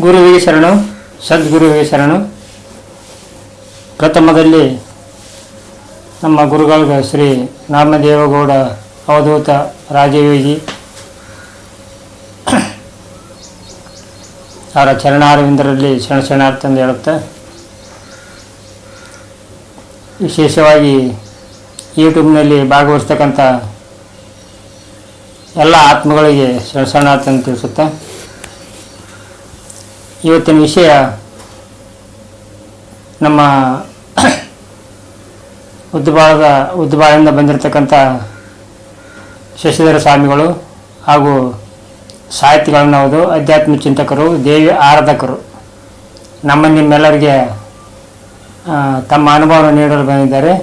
ಗುರುವಿಗೆ ಶರಣು, ಸದ್ಗುರುವಿಗೆ ಶರಣು. ಪ್ರಥಮದಲ್ಲಿ ನಮ್ಮ ಗುರುಗಳಿಗೆ ಶ್ರೀ ನಾಮದೇವಗೌಡ ಅವಧೂತ ರಾಜಯೋಗಿ ಅವರ ಚರಣಾರವಿಂದರಲ್ಲಿ ಶರಣಾರ್ಥಿ ಎಂದು ಹೇಳುತ್ತಾ, ವಿಶೇಷವಾಗಿ ಯೂಟ್ಯೂಬ್ನಲ್ಲಿ ಭಾಗವಹಿಸ್ತಕ್ಕಂಥ ಎಲ್ಲ ಆತ್ಮಗಳಿಗೆ ಶರಣಾರ್ಥಿ ಅಂತ ತಿಳಿಸುತ್ತಾ, ಇವತ್ತಿನ ವಿಷಯ ನಮ್ಮ ಉದ್ಬಾಳದಿಂದ ಬಂದಿರತಕ್ಕಂಥ ಶಶಿಧರ ಸ್ವಾಮಿಗಳು ಹಾಗೂ ಸಾಹಿತಿಗಳನ್ನು ಹೌದು, ಆಧ್ಯಾತ್ಮಿಕ ಚಿಂತಕರು, ದೇವಿ ಆರಾಧಕರು, ನಿಮ್ಮೆಲ್ಲರಿಗೆ ತಮ್ಮ ಅನುಭವವನ್ನು ನೀಡಲು ಬಂದಿದ್ದಾರೆ.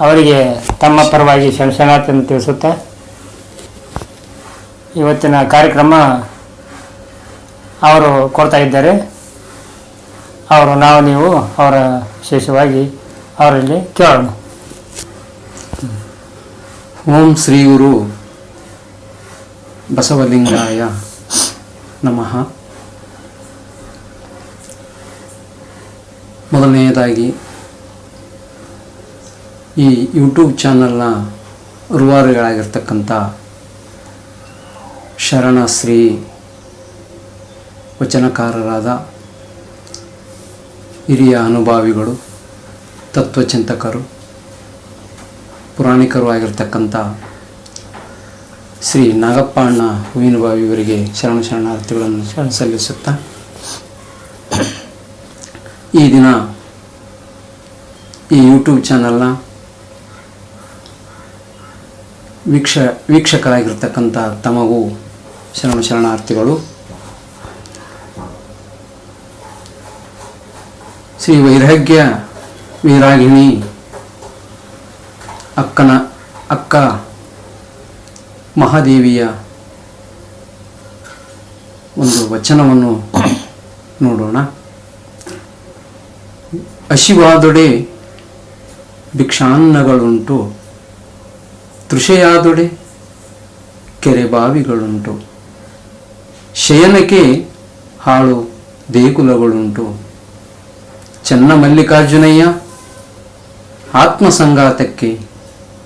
ಅವರಿಗೆ ತಮ್ಮ ಪರವಾಗಿ ಶರಣಾರ್ಥಿಯನ್ನು ತಿಳಿಸುತ್ತಾ, ಇವತ್ತಿನ ಕಾರ್ಯಕ್ರಮ ಅವರು ಕೊಡ್ತಾ ಇದ್ದಾರೆ. ನೀವು ಅವರ ವಿಶೇಷವಾಗಿ ಅವರಲ್ಲಿ ಕೇಳೋಣ. ಓಂ ಶ್ರೀ ಗುರು ಬಸವಲಿಂಗಾಯ ನಮಃ. ಮೊದಲನೆಯದಾಗಿ ಈ ಯೂಟ್ಯೂಬ್ ಚಾನಲ್ನ ರೂವಾರಿಗಳಾಗಿರ್ತಕ್ಕಂಥ ಶರಣ ಶ್ರೀ ವಚನಕಾರರಾದ ಹಿರಿಯ ಅನುಭಾವಿಗಳು, ತತ್ವಚಿಂತಕರು, ಪುರಾಣಿಕರು ಆಗಿರ್ತಕ್ಕಂಥ ಶ್ರೀ ನಾಗಪ್ಪಣ್ಣ ಹೂವಿನಬಾವಿ ಇವರಿಗೆ ಶರಣಾರ್ಥಿಗಳನ್ನು ಸಲ್ಲಿಸುತ್ತಾ, ಈ ದಿನ ಈ ಯೂಟ್ಯೂಬ್ ಚಾನಲ್ನ ವೀಕ್ಷಕರಾಗಿರ್ತಕ್ಕಂಥ ತಮಗೂ ಶರಣಾರ್ಥಿಗಳು. ಶ್ರೀ ವೈರಾಗ್ಯ ವೀರಾಗಿಣಿ ಅಕ್ಕ ಮಹಾದೇವಿಯ ಒಂದು ವಚನವನ್ನು ನೋಡೋಣ. ಹಸಿವಾದೊಡೆ ಭಿಕ್ಷಾನ್ನಗಳುಂಟು, ತೃಷೆಯಾದೊಡೆ ಕೆರೆ ಬಾವಿಗಳುಂಟು, ಶಯನಕ್ಕೆ ಹಾಳು ದೇಗುಲಗಳುಂಟು, ಚನ್ನ ಮಲ್ಲಿಕಾರ್ಜುನಯ್ಯ ಆತ್ಮಸಂಗಾತಕ್ಕೆ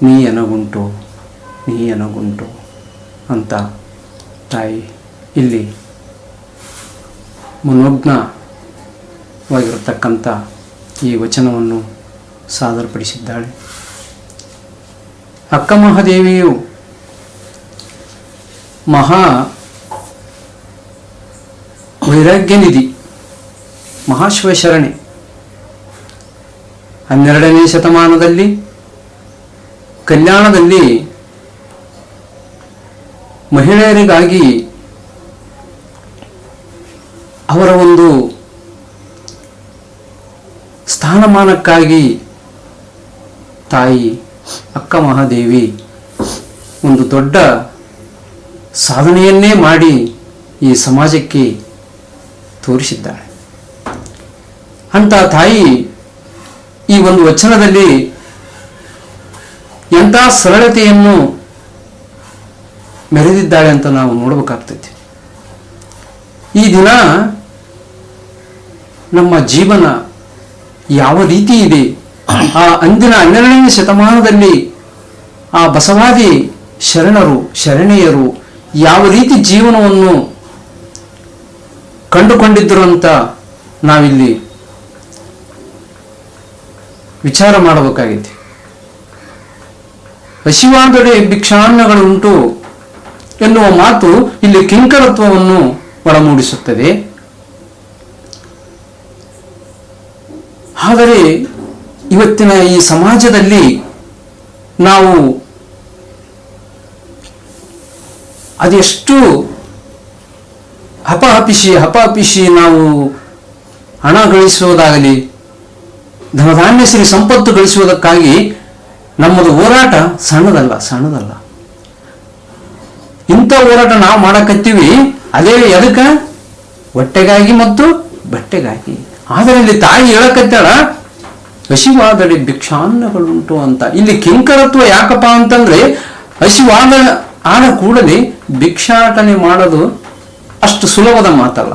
ನೀ ಎನಗುಂಟು ಅಂತ ತಾಯಿ ಇಲ್ಲಿ ಮನೋಜ್ಞವಾಗಿರತಕ್ಕಂಥ ಈ ವಚನವನ್ನು ಸಾದರಪಡಿಸಿದ್ದಾಳೆ. ಅಕ್ಕ ಮಹಾದೇವಿಯು ಮಹಾ ವೈರಾಗ್ಯನಿಧಿ, ಮಹಾಶ್ವಶರಣೆ. 12ನೇ ಶತಮಾನದಲ್ಲಿ ಕಲ್ಯಾಣದಲ್ಲಿ ಮಹಿಳೆಯರಿಗಾಗಿ ಅವರ ಒಂದು ಸ್ಥಾನಮಾನಕ್ಕಾಗಿ ತಾಯಿ ಅಕ್ಕ ಮಹಾದೇವಿ ಒಂದು ದೊಡ್ಡ ಸಾಧನೆಯನ್ನೇ ಮಾಡಿ ಈ ಸಮಾಜಕ್ಕೆ ತೋರಿಸಿದ್ದಾಳೆ. ಅಂತ ತಾಯಿ ಈ ಒಂದು ವಚನದಲ್ಲಿ ಎಂಥ ಸರಳತೆಯನ್ನು ಮೆರೆದಿದ್ದಾಳೆ ಅಂತ ನಾವು ನೋಡಬೇಕಾಗ್ತೈತಿ. ಈ ದಿನ ನಮ್ಮ ಜೀವನ ಯಾವ ರೀತಿ ಇದೆ, ಆ ಅಂದಿನ 12ನೇ ಶತಮಾನದಲ್ಲಿ ಆ ಬಸವಾದಿ ಶರಣೆಯರು ಯಾವ ರೀತಿ ಜೀವನವನ್ನು ಕಂಡುಕೊಂಡಿದ್ದರು ಅಂತ ನಾವಿಲ್ಲಿ ವಿಚಾರ ಮಾಡಬೇಕಾಗಿದೆ. ಹಸಿವಾದೊಡೆ ಭಿಕ್ಷಾನ್ನಗಳುಂಟು ಎನ್ನುವ ಮಾತು ಇಲ್ಲಿ ಕಿಂಕರತ್ವವನ್ನು ಒಳಮೂಡಿಸುತ್ತದೆ. ಆದರೆ ಇವತ್ತಿನ ಈ ಸಮಾಜದಲ್ಲಿ ನಾವು ಅದೆಷ್ಟು ಹಪಾಪಿಸಿ ನಾವು ಹಣ ಗಳಿಸುವುದಾಗಲಿ, ಧನಧಾನ್ಯ ಸಿರಿ ಸಂಪತ್ತು ಗಳಿಸುವುದಕ್ಕಾಗಿ ನಮ್ಮದು ಹೋರಾಟ ಸಣ್ಣದಲ್ಲ. ಇಂಥ ಹೋರಾಟ ನಾವು ಮಾಡಕತ್ತೀವಿ. ಅದೇ ಎದಕ್ಕ? ಹೊಟ್ಟೆಗಾಗಿ ಮತ್ತು ಬಟ್ಟೆಗಾಗಿ. ಆದರೆ ಇಲ್ಲಿ ತಾಯಿ ಹೇಳಕತ್ತಾಳ, ಹಸಿವಾದರೆ ಭಿಕ್ಷಾನ್ನಗಳುಂಟು ಅಂತ. ಇಲ್ಲಿ ಕಿಂಕರತ್ವ ಯಾಕಪ್ಪ ಅಂತಂದ್ರೆ ಆದ ಕೂಡಲೇ ಭಿಕ್ಷಾಟನೆ ಮಾಡೋದು ಅಷ್ಟು ಸುಲಭದ ಮಾತಲ್ಲ.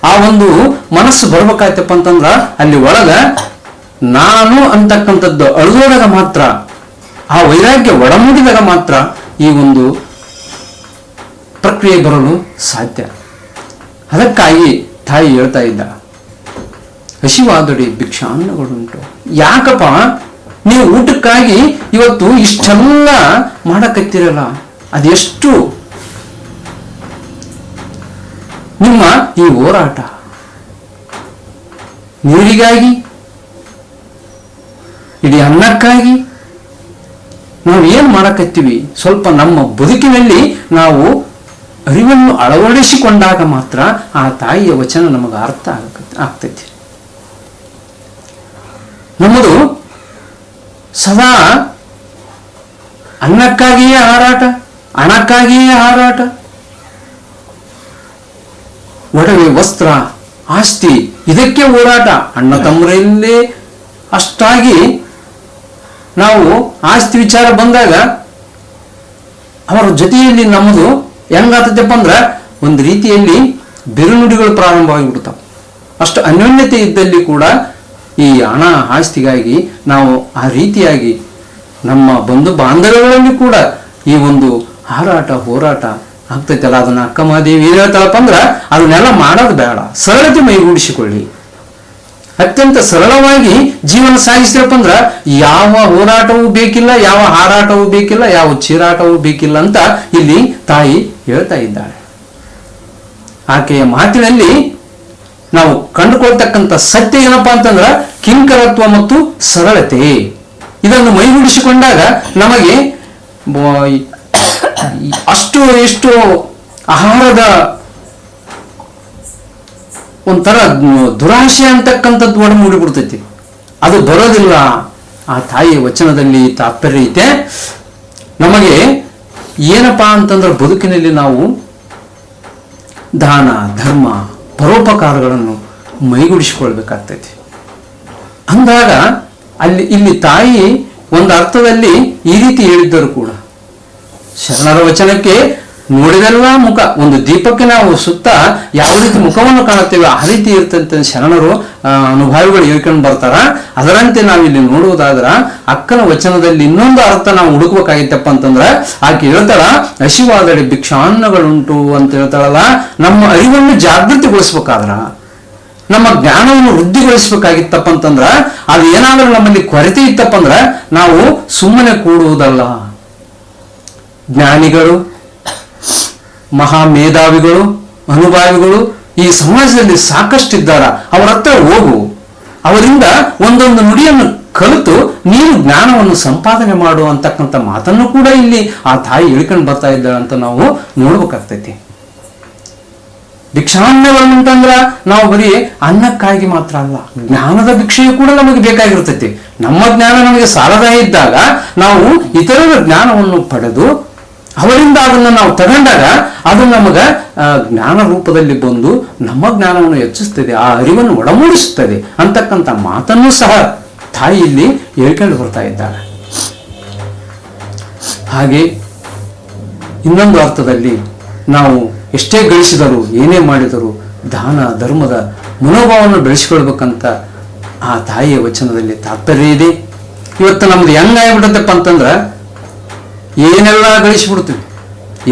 ಆ ಒಂದು ಮನಸ್ಸು ಬರ್ಬೇಕಾಯ್ತಪ್ಪ ಅಂತಂದ್ರ ಅಲ್ಲಿ ಒಳಗ ನಾನು ಅಂತಕ್ಕಂಥದ್ದು ಅಳುವಾಗ ಮಾತ್ರ, ಆ ವೈರಾಗ್ಯ ಒಡಮೂಡಿದಾಗ ಮಾತ್ರ ಈ ಒಂದು ಪ್ರಕ್ರಿಯೆ ಬರಲು ಸಾಧ್ಯ. ಅದಕ್ಕಾಗಿ ತಾಯಿ ಹೇಳ್ತಾ ಇದ್ದ, ಹಸಿವಾದಡಿ ಭಿಕ್ಷಾನ್ನಗಳುಂಟು. ಯಾಕಪ್ಪ ನೀವು ಊಟಕ್ಕಾಗಿ ಇವತ್ತು ಇಷ್ಟೆಲ್ಲ ಮಾಡಕತ್ತಿರಲ್ಲ, ಅದೆಷ್ಟು ನಿಮ್ಮ ಈ ಹೋರಾಟ ನೀರಿಗಾಗಿ, ಇಡೀ ಅನ್ನಕ್ಕಾಗಿ ನಾವು ಏನು ಮಾಡಕತ್ತೀವಿ? ಸ್ವಲ್ಪ ನಮ್ಮ ಬದುಕಿನಲ್ಲಿ ನಾವು ಅರಿವನ್ನು ಅಳವಡಿಸಿಕೊಂಡಾಗ ಮಾತ್ರ ಆ ತಾಯಿಯ ವಚನ ನಮಗೆ ಅರ್ಥ ಆಗ್ತೈತಿ. ನಮ್ಮದು ಸದಾ ಅನ್ನಕ್ಕಾಗಿಯೇ ಹಾರಾಟ, ಹಣಕ್ಕಾಗಿಯೇ ಹಾರಾಟ, ಒಡವೆ ವಸ್ತ್ರ ಆಸ್ತಿ ಇದಕ್ಕೆ ಹೋರಾಟ. ಅಣ್ಣ ತಮ್ಮರಲ್ಲೇ ಅಷ್ಟಾಗಿ ನಾವು ಆಸ್ತಿ ವಿಚಾರ ಬಂದಾಗ ಅವರ ಜೊತೆಯಲ್ಲಿ ನಮ್ಮದು ಹೆಂಗಾಗ್ತದಪ್ಪ ಅಂದ್ರೆ ಒಂದು ರೀತಿಯಲ್ಲಿ ಬಿರುನುಡಿಗಳು ಪ್ರಾರಂಭವಾಗಿಬಿಡ್ತಾವೆ. ಅಷ್ಟು ಅನ್ಯೋನ್ಯತೆ ಇದ್ದಲ್ಲಿ ಕೂಡ ಈ ಹಣ ಆಸ್ತಿಗಾಗಿ ನಾವು ಆ ರೀತಿಯಾಗಿ ನಮ್ಮ ಬಂಧು ಬಾಂಧವ್ಯಗಳಲ್ಲಿ ಕೂಡ ಈ ಒಂದು ಹಾರಾಟ ಹೋರಾಟ ಆಗ್ತೈತಲ್ಲ. ಅದನ್ನ ಅಕ್ಕ ಮಹಾದೇವಿ ಏನ್ ಹೇಳ್ತಾಳಪ್ಪ ಅಂದ್ರ ಅದನ್ನೆಲ್ಲ ಮಾಡೋದು ಬೇಡ, ಸರಳತೆ ಮೈಗೂಡಿಸಿಕೊಳ್ಳಿ. ಅತ್ಯಂತ ಸರಳವಾಗಿ ಜೀವನ ಸಾಗಿಸ್ರಪ್ಪ ಅಂದ್ರ ಯಾವ ಹೋರಾಟವೂ ಬೇಕಿಲ್ಲ, ಯಾವ ಹಾರಾಟವೂ ಬೇಕಿಲ್ಲ, ಯಾವ ಚೀರಾಟವೂ ಬೇಕಿಲ್ಲ ಅಂತ ಇಲ್ಲಿ ತಾಯಿ ಹೇಳ್ತಾ ಇದ್ದಾಳೆ. ಆಕೆಯ ಮಾತಿನಲ್ಲಿ ನಾವು ಕಂಡುಕೊಳ್ತಕ್ಕಂಥ ಸತ್ಯ ಏನಪ್ಪಾ ಅಂತಂದ್ರ ಕಿಂಕರತ್ವ ಮತ್ತು ಸರಳತೆ. ಇದನ್ನು ಮೈಗೂಡಿಸಿಕೊಂಡಾಗ ನಮಗೆ ಅಷ್ಟು ಎಷ್ಟು ಆಹಾರದ ಒಂಥರ ದುರಾಶೆ ಅಂತಕ್ಕಂಥದ್ದು ಒಡ ಮೂಡಿಬಿಡ್ತೈತಿ, ಅದು ಬರೋದಿಲ್ಲ. ಆ ತಾಯಿಯ ವಚನದಲ್ಲಿ ತಾತ್ಪರ್ಯ ಐತೆ. ನಮಗೆ ಏನಪ್ಪಾ ಅಂತಂದ್ರೆ ಬದುಕಿನಲ್ಲಿ ನಾವು ದಾನ ಧರ್ಮ ಪರೋಪಕಾರಗಳನ್ನು ಮೈಗೂಡಿಸಿಕೊಳ್ಬೇಕಾಗ್ತೈತಿ. ಅಂದಾಗ ಇಲ್ಲಿ ತಾಯಿ ಒಂದು ಅರ್ಥದಲ್ಲಿ ಈ ರೀತಿ ಹೇಳಿದ್ದರು ಕೂಡ, ಶರಣರ ವಚನಕ್ಕೆ ನೋಡಿದೆಲ್ಲ ಮುಖ, ಒಂದು ದೀಪಕ್ಕೆ ನಾವು ಸುತ್ತ ಯಾವ ರೀತಿ ಮುಖವನ್ನು ಕಾಣುತ್ತೇವೆ ಆ ರೀತಿ ಇರ್ತಂತೆ ಶರಣರು ಅನುಭವಿಗಳು ಹೇಳ್ಕೊಂಡು ಬರ್ತಾರ. ಅದರಂತೆ ನಾವಿಲ್ಲಿ ನೋಡುವುದಾದ್ರ ಅಕ್ಕನ ವಚನದಲ್ಲಿ ಇನ್ನೊಂದು ಅರ್ಥ ನಾವು ಹುಡುಕ್ಬೇಕಾಗಿತ್ತಪ್ಪ ಅಂತಂದ್ರ ಆಕೆ ಹೇಳ್ತಾಳ, ಹಸಿವಾದಡಿ ಭಿಕ್ಷಾನ್ನಗಳುಂಟು ಅಂತ ಹೇಳ್ತಾಳಲ್ಲ. ನಮ್ಮ ಅರಿವನ್ನು ಜಾಗೃತಿಗೊಳಿಸ್ಬೇಕಾದ್ರ, ನಮ್ಮ ಜ್ಞಾನವನ್ನು ವೃದ್ಧಿಗೊಳಿಸ್ಬೇಕಾಗಿತ್ತಪ್ಪ ಅಂತಂದ್ರ ಅದು ಏನಾದ್ರೂ ನಮ್ಮಲ್ಲಿ ಕೊರತೆ ಇತ್ತಪ್ಪ ಅಂದ್ರ ನಾವು ಸುಮ್ಮನೆ ಕೂಡುವುದಲ್ಲ. ಜ್ಞಾನಿಗಳು, ಮಹಾಮೇಧಾವಿಗಳು, ಅನುಭಾವಿಗಳು ಈ ಸಮಾಜದಲ್ಲಿ ಸಾಕಷ್ಟು ಇದ್ದಾರ. ಅವರ ಹತ್ರ ಹೋಗು, ಅವರಿಂದ ಒಂದೊಂದು ನುಡಿಯನ್ನು ಕಲಿತು ನೀನು ಜ್ಞಾನವನ್ನು ಸಂಪಾದನೆ ಮಾಡು ಅಂತಕ್ಕಂಥ ಮಾತನ್ನು ಕೂಡ ಇಲ್ಲಿ ಆ ತಾಯಿ ಹೇಳ್ಕೊಂಡು ಬರ್ತಾ ಇದ್ದಾಳೆ ಅಂತ ನಾವು ನೋಡ್ಬೇಕಾಗ್ತೈತಿ. ಭಿಕ್ಷಾನ್ನಗಳಂತಂದ್ರ ನಾವು ಬರೀ ಅನ್ನಕ್ಕಾಗಿ ಮಾತ್ರ ಅಲ್ಲ, ಜ್ಞಾನದ ಭಿಕ್ಷೆಯು ಕೂಡ ನಮಗೆ ಬೇಕಾಗಿರ್ತೈತಿ. ನಮ್ಮ ಜ್ಞಾನ ನಮಗೆ ಸಾಲದ ಇದ್ದಾಗ ನಾವು ಇತರರ ಜ್ಞಾನವನ್ನು ಪಡೆದು ಅವರಿಂದ ಅದನ್ನು ನಾವು ತಗೊಂಡಾಗ ಅದು ನಮಗ ಜ್ಞಾನ ರೂಪದಲ್ಲಿ ಬಂದು ನಮ್ಮ ಜ್ಞಾನವನ್ನು ಹೆಚ್ಚಿಸ್ತದೆ, ಆ ಅರಿವನ್ನು ಒಡಮೂಡಿಸುತ್ತದೆ ಅಂತಕ್ಕಂಥ ಮಾತನ್ನು ಸಹ ತಾಯಿ ಇಲ್ಲಿ ಹೇಳ್ಕೊಂಡು ಬರ್ತಾ ಇದ್ದಾಳೆ. ಹಾಗೆ ಇನ್ನೊಂದು ಅರ್ಥದಲ್ಲಿ ನಾವು ಎಷ್ಟೇ ಗಳಿಸಿದರೂ ಏನೇ ಮಾಡಿದರೂ ದಾನ ಧರ್ಮದ ಮನೋಭಾವವನ್ನು ಬೆಳೆಸಿಕೊಳ್ಬೇಕಂತ ಆ ತಾಯಿಯ ವಚನದಲ್ಲಿ ತಾತ್ಪರ್ಯ ಇದೆ. ಇವತ್ತು ನಮ್ದು ಹೆಂಗಾಗ್ಬಿಡತ್ತಪ್ಪ ಅಂತಂದ್ರ ಏನೆಲ್ಲ ಗಳಿಸ್ಬಿಡ್ತೀವಿ,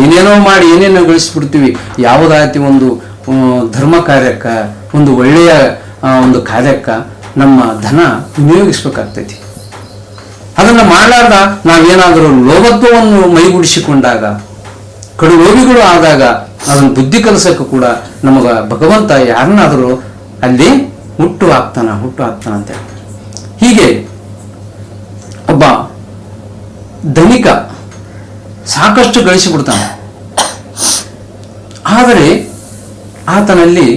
ಏನೇನೋ ಮಾಡಿ ಏನೇನೋ ಗಳಿಸ್ಬಿಡ್ತೀವಿ. ಯಾವುದಾಯ್ತಿ ಒಂದು ಧರ್ಮ ಕಾರ್ಯಕ್ಕ, ಒಂದು ಒಳ್ಳೆಯ ಒಂದು ಕಾರ್ಯಕ್ಕ ನಮ್ಮ ಧನ ವಿನಿಯೋಗಿಸ್ಬೇಕಾಗ್ತೈತಿ. ಅದನ್ನು ಮಾಡಲಾರ್ದ ನಾವೇನಾದರೂ ಲೋಭತ್ವವನ್ನು ಮೈಗೂಡಿಸಿಕೊಂಡಾಗ, ಕಡು ಲೋಭಿಗಳು ಆದಾಗ ಅದನ್ನು ಬುದ್ಧಿ ಕಲಿಸಕ್ಕೂ ಕೂಡ ನಮಗ ಭಗವಂತ ಯಾರನ್ನಾದರೂ ಅಲ್ಲಿ ಹುಟ್ಟು ಹಾಕ್ತಾನ ಅಂತ ಹೇಳಿ. ಹೀಗೆ ಒಬ್ಬ ಧನಿಕ ಸಾಕಷ್ಟು ಗಳಿಸಿಬಿಡ್ತಾನೆ, ಆದರೆ ಆತನಲ್ಲಿ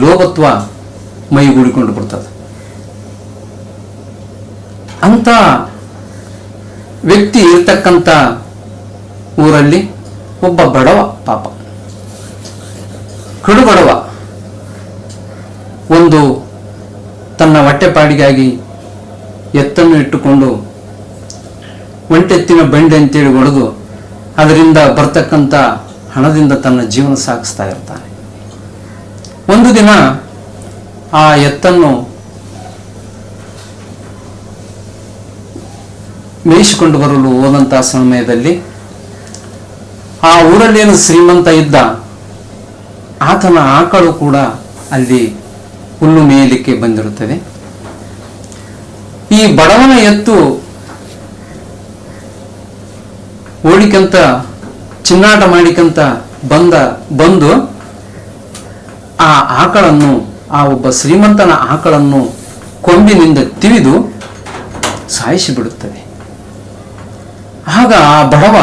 ಲೋಭತ್ವ ಮೈಗೂಡಿಕೊಂಡು ಬಿಡ್ತದೆ. ಅಂತ ವ್ಯಕ್ತಿ ಇರ್ತಕ್ಕಂಥ ಊರಲ್ಲಿ ಒಬ್ಬ ಬಡವ, ಪಾಪ ಕಡು ಬಡವ, ಒಂದು ತನ್ನ ಹೊಟ್ಟೆಪಾಡಿಗಾಗಿ ಎತ್ತನ್ನು ಇಟ್ಟುಕೊಂಡು ಒಂಟೆತ್ತಿನ ಬಂಡೆ ಅಂತೇಳಿ ಹೊಡೆದು ಅದರಿಂದ ಬರ್ತಕ್ಕಂಥ ಹಣದಿಂದ ತನ್ನ ಜೀವನ ಸಾಗಿಸ್ತಾ ಇರ್ತಾನೆ. ಒಂದು ದಿನ ಆ ಎತ್ತನ್ನು ಮೇಯಿಸಿಕೊಂಡು ಬರಲು ಹೋದಂತಹ ಸಮಯದಲ್ಲಿ ಆ ಊರಲ್ಲೇನು ಶ್ರೀಮಂತ ಇದ್ದ ಆತನ ಆಕಳು ಕೂಡ ಅಲ್ಲಿ ಹುಲ್ಲು ಮೇಯಲಿಕ್ಕೆ ಬಂದಿರುತ್ತದೆ. ಈ ಬಡವನ ಎತ್ತು ಓಡಿಕಂತ ಚಿನ್ನಾಟ ಮಾಡಿಕಂತ ಬಂದು ಆ ಆಕಳನ್ನು, ಆ ಒಬ್ಬ ಶ್ರೀಮಂತನ ಆಕಳನ್ನು ಕೊಂಬಿನಿಂದ ತಿವಿದು ಸಾಯಿಸಿಬಿಡುತ್ತದೆ. ಆಗ ಆ ಬಡವ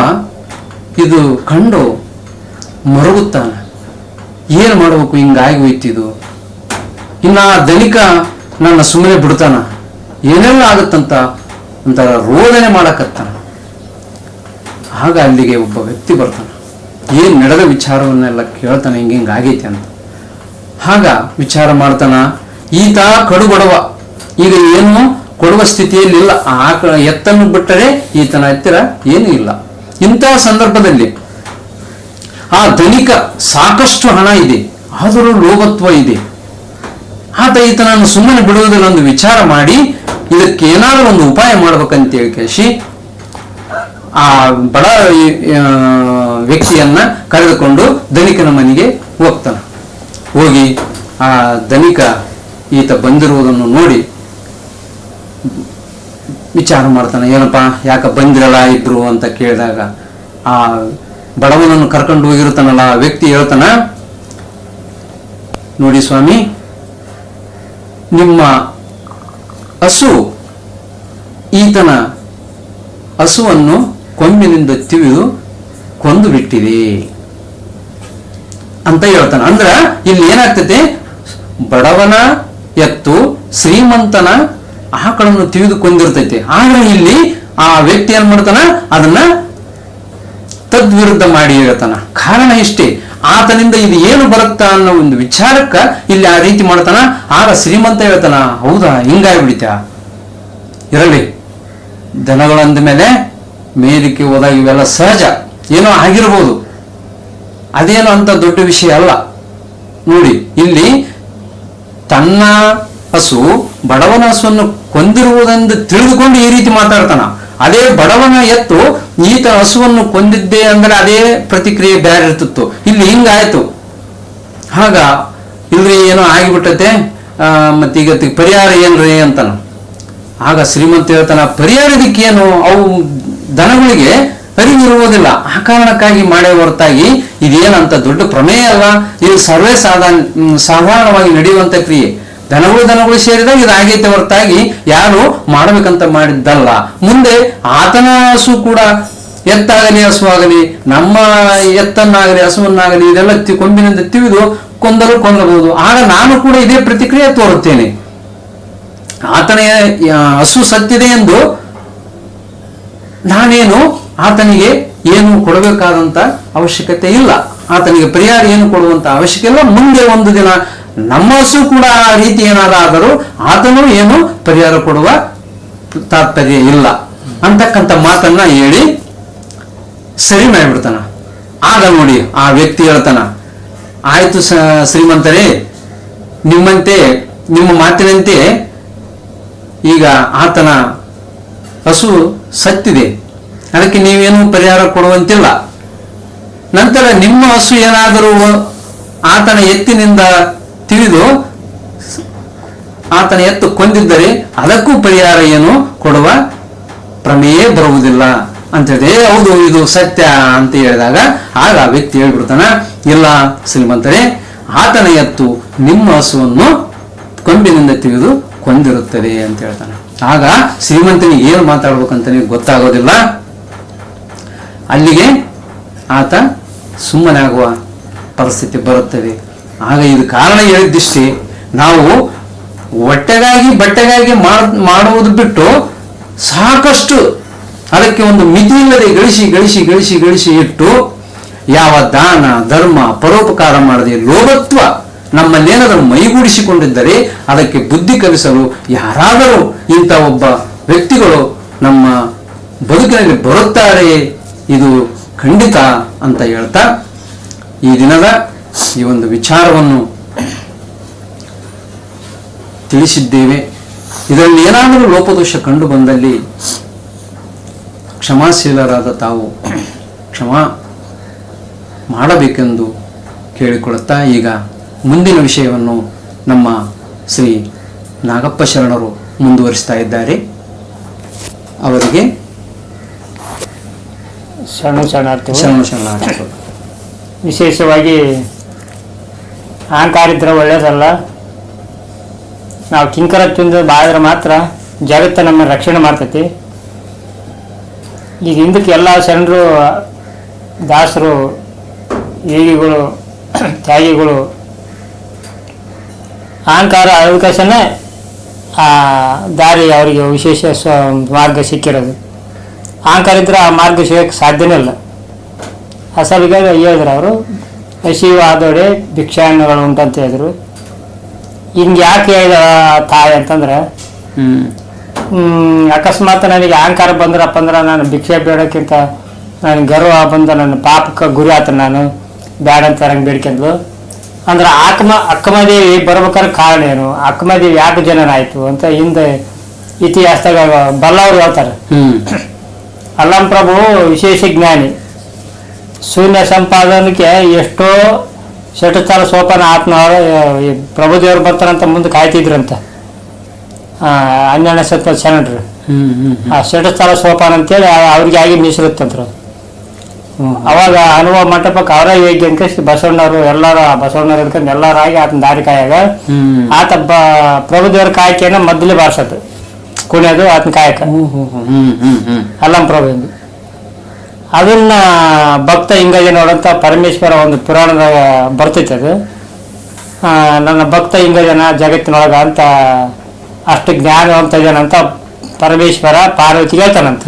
ಇದು ಕಂಡು ಮರುಗುತ್ತಾನೆ. ಏನು ಮಾಡಬೇಕು, ಹಿಂಗಾಗಿ ಹೋಯ್ತಿದು, ಇನ್ನು ಆ ಧನಿಕ ನನ್ನ ಸುಮ್ಮನೆ ಬಿಡ್ತಾನ, ಏನೆಲ್ಲ ಆಗುತ್ತಂತ ಒಂಥರ ರೋದನೆ ಮಾಡಕತ್ತಾನ. ಆಗ ಅಲ್ಲಿಗೆ ಒಬ್ಬ ವ್ಯಕ್ತಿ ಬರ್ತಾನೆ, ಏನು ನಡೆದ ವಿಚಾರವನ್ನೆಲ್ಲ ಕೇಳ್ತಾನೆ, ಹಿಂಗಾಗೈತೆ ಅಂತ. ಆಗ ವಿಚಾರ ಮಾಡ್ತಾನ, ಈತ ಕಡು ಬಡವ, ಈಗ ಏನು ಕೊಡುವ ಸ್ಥಿತಿಯಲ್ಲಿ ಇಲ್ಲ, ಎತ್ತನ್ನು ಬಿಟ್ಟರೆ ಈತನ ಹತ್ತಿರ ಏನೂ ಇಲ್ಲ. ಇಂತಹ ಸಂದರ್ಭದಲ್ಲಿ ಆ ಧನಿಕ ಸಾಕಷ್ಟು ಹಣ ಇದೆ, ಆದರೂ ಲೋಭತ್ವ ಇದೆ. ಆತ ಈತನನ್ನು ಸುಮ್ಮನೆ ಬಿಡುವುದಿಲ್ಲ ಒಂದು ವಿಚಾರ ಮಾಡಿ ಇದಕ್ಕೆ ಏನಾದರೂ ಒಂದು ಉಪಾಯ ಮಾಡ್ಬೇಕಂತೇಳಿ ಕೇಳಿಸಿ ಆ ಬಡ ವ್ಯಕ್ತಿಯನ್ನ ಕರೆದುಕೊಂಡು ಧನಿಕನ ಮನೆಗೆ ಹೋಗ್ತಾನೆ. ಹೋಗಿ ಆ ಧನಿಕ ಈತ ಬಂದಿರುವುದನ್ನು ನೋಡಿ ವಿಚಾರ ಮಾಡ್ತಾನೆ, ಏನಪ್ಪ ಯಾಕೆ ಬಂದಿರಲ್ಲ ಇಬ್ರು ಅಂತ ಕೇಳಿದಾಗ ಆ ಬಡವನನ್ನು ಕರ್ಕೊಂಡು ಹೋಗಿರ್ತಾನಲ್ಲ ಆ ವ್ಯಕ್ತಿ ಹೇಳ್ತಾನ, ನೋಡಿ ಸ್ವಾಮಿ, ನಿಮ್ಮ ಹಸು ಈತನ ಹಸುವನ್ನು ಕೊಂಬಿನಿಂದ ತಿವಿದು ಕೊಂದು ಬಿಟ್ಟಿದೆ ಅಂತ ಹೇಳ್ತಾನೆ. ಅಂದ್ರ ಇಲ್ಲಿ ಏನಾಗ್ತದೆ, ಬಡವನ ಎತ್ತು ಶ್ರೀಮಂತನ ಆಕಳನ್ನು ತಿವಿದು ಕೊಂದಿರ್ತೈತೆ. ಆದ್ರೆ ಇಲ್ಲಿ ಆ ವ್ಯಕ್ತಿ ಏನ್ ಮಾಡ್ತಾನ, ಅದನ್ನ ತದ್ವಿರುದ್ಧ ಮಾಡಿ ಹೇಳ್ತಾನ. ಕಾರಣ ಇಷ್ಟೇ, ಆತನಿಂದ ಇದು ಏನು ಬರುತ್ತಾ ಅನ್ನೋ ಒಂದು ವಿಚಾರಕ್ಕ ಇಲ್ಲಿ ಆ ರೀತಿ ಮಾಡ್ತಾನ. ಆಗ ಶ್ರೀಮಂತ ಹೇಳ್ತಾನ, ಹೌದಾ ಹಿಂಗಾಗ್ಬಿಡಿತ, ಇರಲಿ, ದನಗಳಂದ ಮೇಲೆ ಮೇಲಿಕ್ಕೆ ಹೋದಾಗ ಇವೆಲ್ಲ ಸಹಜ, ಏನೋ ಆಗಿರ್ಬೋದು, ಅದೇನು ಅಂತ ದೊಡ್ಡ ವಿಷಯ ಅಲ್ಲ. ನೋಡಿ ಇಲ್ಲಿ ತನ್ನ ಹಸು ಬಡವನ ಹಸುವನ್ನು ಕೊಂದಿರುವುದೆಂದು ತಿಳಿದುಕೊಂಡು ಈ ರೀತಿ ಮಾತಾಡ್ತಾನ. ಅದೇ ಬಡವನ ಎತ್ತು ಈತ ಹಸುವನ್ನು ಕೊಂದಿದ್ದೆ ಅಂದ್ರೆ ಅದೇ ಪ್ರತಿಕ್ರಿಯೆ ಬೇರೆ ಇರ್ತಿತ್ತು. ಇಲ್ಲಿ ಹಿಂಗಾಯ್ತು, ಆಗ ಇಲ್ರಿ ಏನೋ ಆಗಿಬಿಟ್ಟತೆ, ಮತ್ತೀಗ ಪರಿಹಾರ ಏನ್ರಿ ಅಂತಾನ. ಆಗ ಶ್ರೀಮಂತ ಹೇಳ್ತಾನ, ಪರಿಹಾರ ಇದಕ್ಕೇನು, ಅವು ದನಗಳಿಗೆ ಅರಿವಿರುವುದಿಲ್ಲ, ಆ ಕಾರಣಕ್ಕಾಗಿ ಮಾಡೇ ಹೊರತಾಗಿ ಇದೇನಂತ ದೊಡ್ಡ ಪ್ರಮೇಯ ಅಲ್ಲ, ಇದು ಸರ್ವೇ ಸಾಧಾರಣವಾಗಿ ನಡೆಯುವಂತ ಕ್ರಿಯೆ. ದನಗಳು ಸೇರಿದಾಗ ಇದಾಗೈತೆ ಹೊರತಾಗಿ ಯಾರು ಮಾಡಬೇಕಂತ ಮಾಡಿದ್ದಲ್ಲ. ಮುಂದೆ ಆತನ ಹಸು ಕೂಡ ಎತ್ತಾಗಲಿ ಹಸು ಆಗಲಿ, ನಮ್ಮ ಎತ್ತನ್ನಾಗಲಿ ಹಸುವನ್ನಾಗಲಿ ಇದೆಲ್ಲ ಕೊಂಬಿನಿಂದ ತಿವಿದು ಕೊಂದಬಹುದು. ಆಗ ನಾನು ಕೂಡ ಇದೇ ಪ್ರತಿಕ್ರಿಯೆ ತೋರುತ್ತೇನೆ. ಆತನ ಹಸು ಸತ್ತಿದೆ ಎಂದು ನಾನೇನು ಆತನಿಗೆ ಏನು ಕೊಡಬೇಕಾದಂತ ಅವಶ್ಯಕತೆ ಇಲ್ಲ, ಆತನಿಗೆ ಪರಿಹಾರ ಏನು ಕೊಡುವಂತ ಅವಶ್ಯಕತೆ ಇಲ್ಲ. ಮುಂದೆ ಒಂದು ದಿನ ನಮ್ಮ ಹಸು ಕೂಡ ಆ ರೀತಿ ಏನಾದರೂ ಆತನು ಏನು ಪರಿಹಾರ ಕೊಡುವ ತಾತ್ಪರ್ಯ ಇಲ್ಲ ಅಂತಕ್ಕಂಥ ಮಾತನ್ನ ಹೇಳಿ ಸರಿ ಮಾಡಿಬಿಡ್ತಾನ. ಆಗ ನೋಡಿ ಆ ವ್ಯಕ್ತಿ ಹೇಳ್ತಾನ, ಆಯ್ತು ಶ್ರೀಮಂತರೇ, ನಿಮ್ಮ ಮಾತಿನಂತೆ ಈಗ ಆತನ ಹಸು ಸತ್ತಿದೆ, ಅದಕ್ಕೆ ನೀವೇನು ಪರಿಹಾರ ಕೊಡುವಂತಿಲ್ಲ. ನಂತರ ನಿಮ್ಮ ಹಸು ಏನಾದರೂ ಆತನ ಎತ್ತಿನಿಂದ ತಿಳಿದು ಆತನ ಎತ್ತು ಕೊಂದಿದ್ದರೆ ಅದಕ್ಕೂ ಪರಿಹಾರ ಏನು ಕೊಡುವ ಪ್ರಮೇಯೇ ಬರುವುದಿಲ್ಲ ಅಂತ ಹೇಳಿದೆ. ಹೌದು, ಇದು ಸತ್ಯ ಅಂತ ಹೇಳಿದಾಗ ಆಗ ಆ ವ್ಯಕ್ತಿ ಹೇಳ್ಬಿಡ್ತಾನ, ಇಲ್ಲ ಶ್ರೀಮಂತರೇ, ಆತನ ಎತ್ತು ನಿಮ್ಮ ಹಸುವನ್ನು ಕೊಂಬಿನಿಂದ ತಿಳಿದು ಕೊಂದಿರುತ್ತದೆ ಅಂತ ಹೇಳ್ತಾನೆ. ಆಗ ಶ್ರೀಮಂತನಿಗೆ ಏನು ಮಾತಾಡ್ಬೇಕಂತ ಗೊತ್ತಾಗೋದಿಲ್ಲ. ಅಲ್ಲಿಗೆ ಆತ ಸುಮ್ಮನೆ ಆಗುವ ಪರಿಸ್ಥಿತಿ ಬರುತ್ತದೆ. ಆಗ ಇದು ಕಾರಣ ಹೇಳಿದ್ದಿಷ್ಟೇ, ನಾವು ಬಟ್ಟೆಗಾಗಿ ಮಾಡುವುದು ಬಿಟ್ಟು ಸಾಕಷ್ಟು ಅದಕ್ಕೆ ಒಂದು ಮಿತಿ ಇಲ್ಲದೆ ಗಳಿಸಿ ಇಟ್ಟು ಯಾವ ದಾನ ಧರ್ಮ ಪರೋಪಕಾರ ಮಾಡದೆ ಲೋಭತ್ವ ನಮ್ಮಲ್ಲೇನಾದರೂ ಮೈಗೂಡಿಸಿಕೊಂಡಿದ್ದರೆ ಅದಕ್ಕೆ ಬುದ್ಧಿ ಕಲಿಸಲು ಯಾರಾದರೂ ಇಂಥ ಒಬ್ಬ ವ್ಯಕ್ತಿಗಳು ನಮ್ಮ ಬದುಕಿನಲ್ಲಿ ಬರುತ್ತಾರೆ, ಇದು ಖಂಡಿತ ಅಂತ ಹೇಳ್ತಾ ಈ ದಿನದ ಈ ಒಂದು ವಿಚಾರವನ್ನು ತಿಳಿಸಿದ್ದೇವೆ. ಇದರಲ್ಲಿ ಏನಾದರೂ ಲೋಪದೋಷ ಕಂಡು ಬಂದಲ್ಲಿ ಕ್ಷಮಾಶೀಲರಾದ ತಾವು ಕ್ಷಮಾ ಮಾಡಬೇಕೆಂದು ಕೇಳಿಕೊಳ್ಳುತ್ತಾ ಈಗ ಮುಂದಿನ ವಿಷಯವನ್ನು ನಮ್ಮ ಶ್ರೀ ನಾಗಪ್ಪ ಶರಣರು ಮುಂದುವರಿಸ್ತಾ ಇದ್ದಾರೆ. ಅವರಿಗೆ ಶರಣಾರ್ಥಿಗಳು. ವಿಶೇಷವಾಗಿ ಅಹಂಕಾರ ಇದ್ರೆ ಒಳ್ಳೇದಲ್ಲ. ನಾವು ಕಿಂಕರ ತಿಂದು ಬಾಳಿದ್ರೆ ಮಾತ್ರ ಜಗತ್ತು ನಮ್ಮ ರಕ್ಷಣೆ ಮಾಡ್ತೈತಿ. ಈಗ ಹಿಂದಕ್ಕೆ ಎಲ್ಲ ಶರಣರು, ದಾಸರು, ಯೋಗಿಗಳು, ತ್ಯಾಗಿಗಳು ಅಹಂಕಾರ ಅವಕಾಶನೇ ಆ ದಾರಿ ಅವರಿಗೆ ವಿಶೇಷ ಮಾರ್ಗ ಸಿಕ್ಕಿರೋದು. ಅಹಂಕಾರ ಇದ್ರೆ ಆ ಮಾರ್ಗ ಸಿಗೋಕ್ಕೆ ಸಾಧ್ಯನೇ ಇಲ್ಲ. ಅಸಲಿಗೆ ಹೇಳಿದ್ರು ಅವರು, ಹಸಿವು ಆದೋಡೆ ಭಿಕ್ಷಾನ್ನಗಳು ಉಂಟಂತ ಹೇಳಿದ್ರು. ಹಿಂಗೆ ಯಾಕೆ ಹೇಳಿದ ತಾಯಿ ಅಂತಂದ್ರೆ, ಅಕಸ್ಮಾತ್ ನನಗೆ ಅಹಂಕಾರ ಬಂದ್ರಪ್ಪ ಅಂದ್ರೆ ನಾನು ಭಿಕ್ಷೆ ಬೇಡೋಕ್ಕಿಂತ ನನಗೆ ಗರ್ವ ಬಂದ ನನ್ನ ಪಾಪಕ್ಕೆ ಗುರಿ ಆತ, ನಾನು ಬೇಡ ಅಂತ ಹಂಗೆ ಬೇಡ್ಕೊಂಡ್ಲು ಅಂದ್ರೆ ಅಕ್ಕಮದೇವಿ ಬರ್ಬೇಕಾದ್ರೆ ಕಾರಣ ಏನು, ಅಕ್ಕಮದೇವಿ ಯಾಕೆ ಜನನಾಯ್ತು ಅಂತ ಹಿಂದೆ ಇತಿಹಾಸದಾಗ ಬಲ್ಲವರು ಹೇಳ್ತಾರೆ. ಅಲ್ಲಂ ಪ್ರಭು ವಿಶೇಷ ಜ್ಞಾನಿ, ಶೂನ್ಯ ಸಂಪಾದನಕ್ಕೆ ಎಷ್ಟೋ ಶಟಸ್ಥಲ ಸೋಪಾನ ಆತ್ಮವರು ಪ್ರಭುದೇವರು ಬರ್ತಾರಂತ ಮುಂದೆ ಕಾಯ್ತಿದ್ರಂತ. 12ನೇ ಶತಮಾನ ಶರಣರು ಆ ಶಟಸ್ಥಲ ಸೋಪಾನ ಅಂತೇಳಿ ಅವ್ರಿಗೆ ಆಗಿ ಮೀಸಲಿತ್ತಂದ್ರು. ಅವಾಗ ಅನುಭವ ಮಂಟಪಕ್ಕೆ ಅವರ ಯೋಗ್ಯ ಅನ್ಕೇಸಿ ಬಸವಣ್ಣವರು ಎಲ್ಲಾರ ಬಸವಣ್ಣವ್ರು ಹಿಡ್ಕೊಂಡು ಎಲ್ಲಾರಾಗಿ ಆತನ ದಾರಿ ಕಾಯಾಗ ಆತ ಪ್ರಭುದೇವರ ಕಾಯಕೆನ ಮೊದಲೇ ಬಾರಿಸೋದು ಕುಣಿಯೋದು ಆತನ ಕಾಯಕ ಅಲ್ಲಂ ಪ್ರಭು ಎಂದು. ಅದನ್ನ ಭಕ್ತ ಹಿಂಗಜ ನೋಡಂತ ಪರಮೇಶ್ವರ ಒಂದು ಪುರಾಣದಾಗ ಬರ್ತೈತೆ. ಅದು ನನ್ನ ಭಕ್ತ ಹಿಂಗಜನ ಜಗತ್ತಿನೊಳಗ ಅಂತ ಅಷ್ಟು ಜ್ಞಾನವಂತ ಜನಂತ ಪರಮೇಶ್ವರ ಪಾರ್ವತಿಗೆ ಹೇಳ್ತಾನಂತ.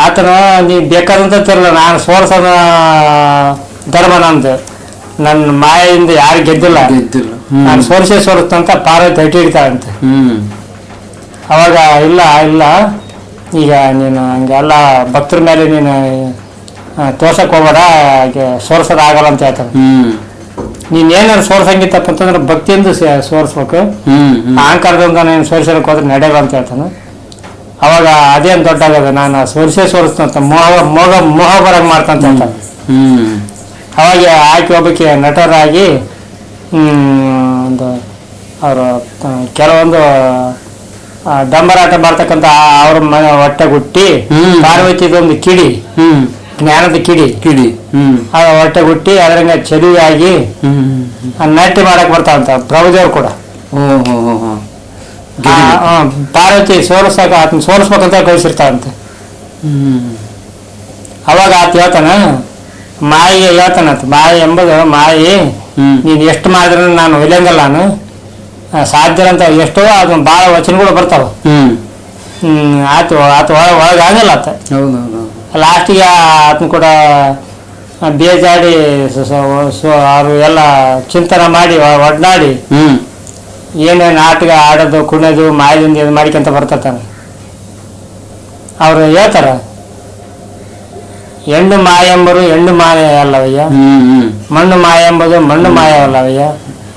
ಆತನ ನೀ ಬೇಕಾದಂತ ತಿರಲ್ಲ, ನಾನು ಸೋರ್ಸೋದ ಧರ್ಮ ನಂದು, ನನ್ನ ಮಾಯೆಯಿಂದ ಯಾರು ಗೆದ್ದಿಲ್ಲ, ನಾನು ಸೋರಿಸ್ತಂತ ಪಾರ್ವತಿ ಹಟ್ಟಿ ಹಿಡಿತಾಳಂತೆ. ಅವಾಗ ಇಲ್ಲ ಇಲ್ಲ ಈಗ ನೀನು ಹಂಗೆಲ್ಲ ಭಕ್ತರ ಮೇಲೆ ನೀನು ತೋರ್ಸಕ್ ಹೋಗ್ಬೇಡ, ಸೋರ್ಸೋದಾಗಲ್ಲ ಅಂತ ಹೇಳ್ತಾನೆ. ನೀನೇನಾದ್ರು ಸೋರ್ಸಂಗಿತ್ತಪ್ಪ ಅಂತಂದ್ರೆ ಭಕ್ತಿಯಿಂದ ಸೋರ್ಸ್ಬೇಕು, ಅಹಂಕಾರದಿಂದ ನೀನು ಸೋರಿಸೋಕೆ ಹೋದ್ರೆ ನಡೆಯಲ್ಲ ಅಂತ ಹೇಳ್ತಾನೆ. ಅವಾಗ ಅದೇನು ದೊಡ್ಡ ಆಗದ, ನಾನು ಸೋರಿಸ್ತಂತ ಮೋಹ ಬರಂಗ್ ಮಾಡ್ತಂತ ಹೇಳ್ತಾನೆ. ಅವಾಗ ಆಕೆ ಒಬ್ಬಕ್ಕೆ ನಟರಾಗಿ ಒಂದು ಅವರು ಕೆಲವೊಂದು ಡಂಬರಾಟ ಮಾಡ್ತಕ್ಕಂಥ ಅವ್ರ ಮನೆ ಹೊಟ್ಟೆ ಗುಟ್ಟಿ ಪಾರ್ವತಿದೊಂದು ಕಿಡಿ, ಜ್ಞಾನದ ಕಿಡಿ ಹೊಟ್ಟೆ ಗುಟ್ಟಿ ಅದ್ರಂಗ ಚದುವಾಗಿ ನಾಟ್ಯ ಮಾಡಕ್ ಬರ್ತಾವಂತ ಪ್ರಭುದೇವ್ರು ಕೂಡ. ಪಾರ್ವತಿ ಸೋಲಿಸಾಕ ಆತನ ಸೋಲಿಸ್ಬೇಕಂತ ಕಳಿಸಿರ್ತಾವಂತ. ಅವಾಗ ಆತ ಹೇಳ್ತಾನ, ಮಾಯಿಗೆ ಹೇಳ್ತಾನಂತ, ಮಾಯಿ ಎಂಬುದು ಮಾಯಿ ನೀನ್ ಎಷ್ಟು ಮಾಡಿದ್ರೆ ನಾನು ಒಯ್ಯಂಗಲ್ಲ, ನಾನು ಸಾಧ್ಯ ಅಂತ ಎಷ್ಟೋ ಅದನ್ನ ಭಾಳ ವಚನಗಳು ಬರ್ತಾವ. ಆತ ಒಳಗಾಗಲ್ಲ ಆತ. ಲಾಸ್ಟಿಗೆ ಆತನ ಕೂಡ ಬೇಜಾಡಿ ಅವರು ಎಲ್ಲ ಚಿಂತನೆ ಮಾಡಿ ಒಡ್ನಾಡಿ ಏನೇನು ಆಟಗ ಆಡೋದು ಕುಣಿಯೋದು ಮಾಯದಿಂದ ಇದು ಮಾಡಿಕೊಂತ ಬರ್ತಾನೆ. ಅವರು ಹೇಳ್ತಾರ, ಹೆಣ್ಣು ಮಾಯ ಎಂಬರು ಹೆಣ್ಣು ಮಾಯ ಅಲ್ಲವಯ್ಯ, ಮಣ್ಣು ಮಾಯ ಎಂಬುದು ಮಣ್ಣು ಮಾಯವಲ್ಲವಯ್ಯ,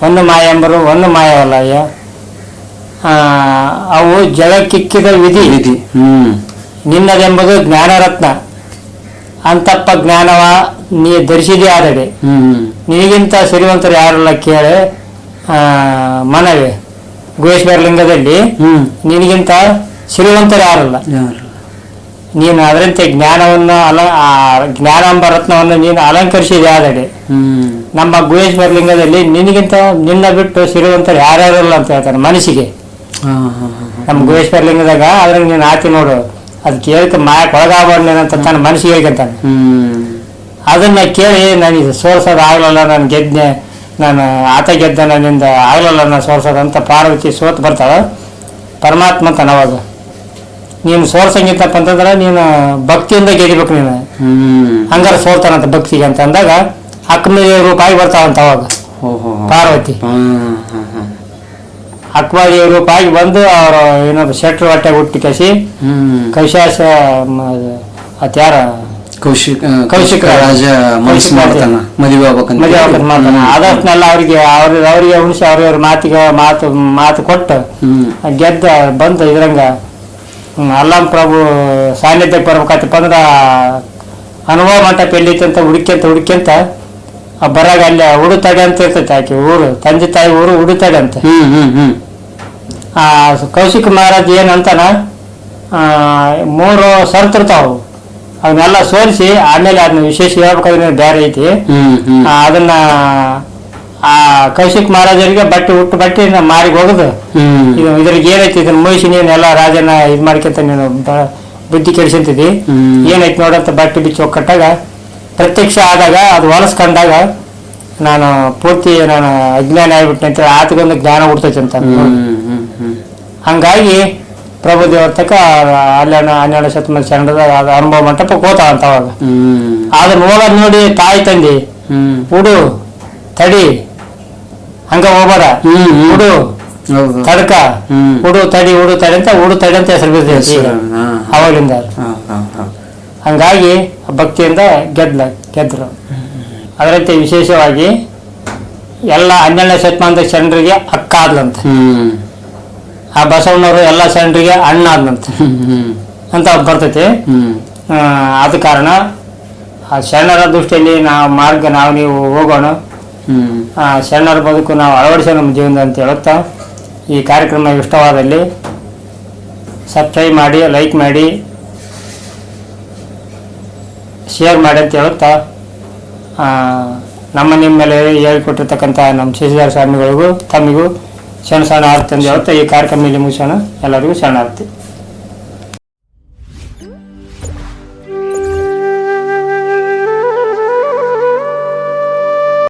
ಒಂದು ಮಾಯ ಎಂಬರು ಒಂದು ಮಾಯವಲ್ಲಯ್ಯ, ಅವು ಜಗಕ್ಕಿಕ್ಕಿದ ವಿಧಿ ನಿನ್ನದೆಂಬುದು ಜ್ಞಾನರತ್ನ, ಅಂತಪ್ಪ ಜ್ಞಾನವ ನೀ ಧರಿಸಿದೇ ಆದಡೆ, ನಿನಗಿಂತ ಸಿರಿವಂತರು ಯಾರಲ್ಲ ಕೇಳೆ ಮನವೇ, ಗುಹೇಶ್ವರ ಲಿಂಗದಲ್ಲಿ ನಿನಗಿಂತ ಸಿರಿವಂತರು ಯಾರಲ್ಲ, ನೀನು ಅದರಂತೆ ಜ್ಞಾನವನ್ನು ಜ್ಞಾನಾಂಬ ರತ್ನವನ್ನು ನೀನು ಅಲಂಕರಿಸಿದೆ ಆದಡೆ, ನಮ್ಮ ಗುಹೇಶ್ವರ ಲಿಂಗದಲ್ಲಿ ನಿನಗಿಂತ ನಿನ್ನ ಬಿಟ್ಟು ಸಿರಿವಂತರು ಯಾರ್ಯಾರಲ್ಲ ಅಂತ ಹೇಳ್ತಾನೆ ಮನಸ್ಸಿಗೆ. ನಮ್ಮ ಗುಹೇಶ್ವರ ಲಿಂಗದಾಗ ಅದ್ರಂಗೆ ನೀನು ಆತಿ ನೋಡು, ಅದು ಕೇಳಕ್ಕೆ ಮಾಯಕ್ಕೆ ಒಳಗಾಗ್ಬಾರ್ದೇನಂತ ತಾನು ಮನಸ್ಸಿಗೆ ಹೇಳ್ಕೊಂತಾನೆ. ಅದನ್ನ ಕೇಳಿ ನನಗೆ ಸೋಲ್ಸೋದು ಆಗ್ಲಲ್ಲ, ನಾನು ಗೆದ್ದೆ, ನಾನು ಆತ ಗೆದ್ದ, ನನ್ನಿಂದ ಆಗ್ಲಲ್ಲ ನಾನು ಸೋಲ್ಸೋದಂತ ಪಾರ್ವತಿ ಸೋತ್ ಬರ್ತಾಳ. ಪರಮಾತ್ಮ ಅಂತಾನ ಅವಾಗ, ನೀನು ಸೋಲ್ಸಂಗಿತ್ತಪ್ಪ ಅಂತಂದ್ರೆ ನೀನು ಭಕ್ತಿಯಿಂದ ಗೆದಿಬೇಕು, ನೀನು ಹಂಗಾರ ಸೋಲ್ತಾನಂತ ಭಕ್ತಿಗೆ ಅಂತ ಅಂದಾಗ ಅಕ್ಕನ ರೂಪಾಯಿ ಬರ್ತಾವಂತ ಅವಾಗ. ಓಹೋ ಪಾರ್ವತಿ ಹ್ಮ್ ಹ್ಮ್ ಹ್ಮ್ ಅಕ್ಬಾರಿ ರೂಪಾಗಿ ಬಂದು ಅವರು ಏನೋ ಶೆಟ್ರು ಹೊಟ್ಟೆ ಹುಟ್ಟಿ ಕಸಿ ಹ್ಮ್ ಕೈಶಾಸ ಅತ್ಯಾರ ಕೌಶಿಕ ರಾಜ ಮನಸ್ಸು ಮಾಡ್ತಾನ ಮದುವೆ ಆಗ್ಬೇಕಂತ ಮದುವೆ ಆಗ್ಬೇಕಂತ ಮಾಡ್ತಾನ. ಆದಷ್ಟನ್ನೆಲ್ಲ ಅವ್ರಿಗೆ ಉಳಿಸಿ ಅವ್ರವ್ರ ಮಾತು ಕೊಟ್ಟು ಗೆದ್ದ ಬಂದು ಇದ್ರಂಗ ಅಲ್ಲಾಂ ಪ್ರಭು ಸಾನ್ನಿಧ್ಯಕ್ಕೆ ಬರ್ಬೇಕತ್ತಪ್ಪ ಅಂದ್ರ ಅನುಭವ ಮಂಟಪ ಎಲ್ಲೈತಿ ಅಂತ ಹುಡುಕ್ಯಂತ ಬರಾಗ ಅಲ್ಲಿ ಉಡುತಡೆ ಅಂತ ಇರ್ತೈತೆ ಆಕೆ ಊರು ತಂದೆ ತಾಯಿ ಊರು ಉಡುತಡೆ ಅಂತ. ಆ ಕೌಶಿಕ ಮಹಾರಾಜ್ ಏನಂತಾನ 3 ಷರತ್ತಿರ್ತಾವು ಅವನ್ನೆಲ್ಲ ಸೋಲಿಸಿ ಆಮೇಲೆ ಅದನ್ನ ವಿಶೇಷ ಹೇಳ್ಬೇಕಾದ್ರೆ ಬೇರೆ ಐತಿ. ಅದನ್ನ ಆ ಕೌಶಿಕ್ ಮಹಾರಾಜರಿಗೆ ಬಟ್ಟೆ ಮಾರಿಗೆ ಹೋಗುದು ಇದ್ರಿಗೆ ಏನೈತಿ ಇದನ್ನ ಮುಗಿಸಿ ನೀನೆಲ್ಲ ರಾಜನ ಇದ್ ಮಾಡ್ಕೊಂತ ನೀನು ಬುದ್ಧಿ ಕೆಡಿಸಂತಿದಿ ಏನೈತಿ ನೋಡಂತ ಬಟ್ಟೆ ಬಿಚ್ಚಿ ಒಕ್ಕಟ್ಟಾಗ ಪ್ರತ್ಯಕ್ಷ ಆದಾಗ ಅದು ಹೊಲಸ್ಕೊಂಡಾಗ ನಾನು ಪೂರ್ತಿ ನಾನು ಅಜ್ಞಾನ ಆಗ್ಬಿಟ್ಟೆ ಅಂತ ಆತಗೊಂದು ಜ್ಞಾನ ಹುಡ್ತೈತಿ ಅಂತ. ಹಂಗಾಗಿ ಪ್ರಭು ದೇವ್ರ ತಕ್ಕ ಅಲ್ಲಿ 12 ಶತಮಾನ ಶರಣದ ಅನುಭವ ಮಂಟಪಕ್ಕೆ ಹೋತಾವ ಅಂತ ಅವಾಗ. ಅದನ್ನ ಹೋಗೋದ್ ನೋಡಿ ತಾಯಿ ತಂದಿ ಉಡು ತಡಿ ಹಂಗ ಹೋಗ್ಬೇಡ ಉಡು ತಡ್ಕ ಉಡು ತಡಿ ಅಂತ ಹೆಸರು ಬಿದ್ದೈತಿ ಅವಾಗಿಂದ. ಹಂಗಾಗಿ ಭಕ್ತಿಯಿಂದ ಗೆದ್ರು. ಅದರಂತೆ ವಿಶೇಷವಾಗಿ ಎಲ್ಲ 12ನೇ ಶತಮಾನದ ಶರಣರಿಗೆ ಅಕ್ಕ ಆದ್ಲಂತ, ಆ ಬಸವಣ್ಣವರು ಎಲ್ಲ ಶರಣರಿಗೆ ಅಣ್ಣ ಆದ್ನಂತ ಅಂತ ಬರ್ತೈತಿ. ಆದ ಕಾರಣ ಆ ಶರಣರ ದೃಷ್ಟಿಯಲ್ಲಿ ನಾವು ನೀವು ಹೋಗೋಣ, ಆ ಶರಣರ ಬದುಕು ನಾವು ಅಳವಡಿಸೋಣ ನಮ್ಮ ಜೀವನ ಅಂತ ಹೇಳುತ್ತಾ ಈ ಕಾರ್ಯಕ್ರಮ ಇಷ್ಟವಾದಲ್ಲಿ ಸಬ್ಸ್ಕ್ರೈಬ್ ಮಾಡಿ, ಲೈಕ್ ಮಾಡಿ, ಶೇರ್ ಮಾಡಿ ಅಂತ ಹೇಳುತ್ತಾ ನಿಮ್ಮ ಮೇಲೆ ಹೇಳಿಕೊಟ್ಟಿರ್ತಕ್ಕಂಥ ನಮ್ಮ ಶಶಿಧರ ಸ್ವಾಮಿಗಳಿಗೂ ತಮ್ಮಿಗೂ ಶರಣ ಆರ್ತಿ ಅಂತ ಹೇಳುತ್ತಾ ಈ ಕಾರ್ಯಕ್ರಮ ಇಲ್ಲಿ ಮುಗಿಸೋಣ. ಎಲ್ಲರಿಗೂ ಶರಣಾರ್ಥಿ.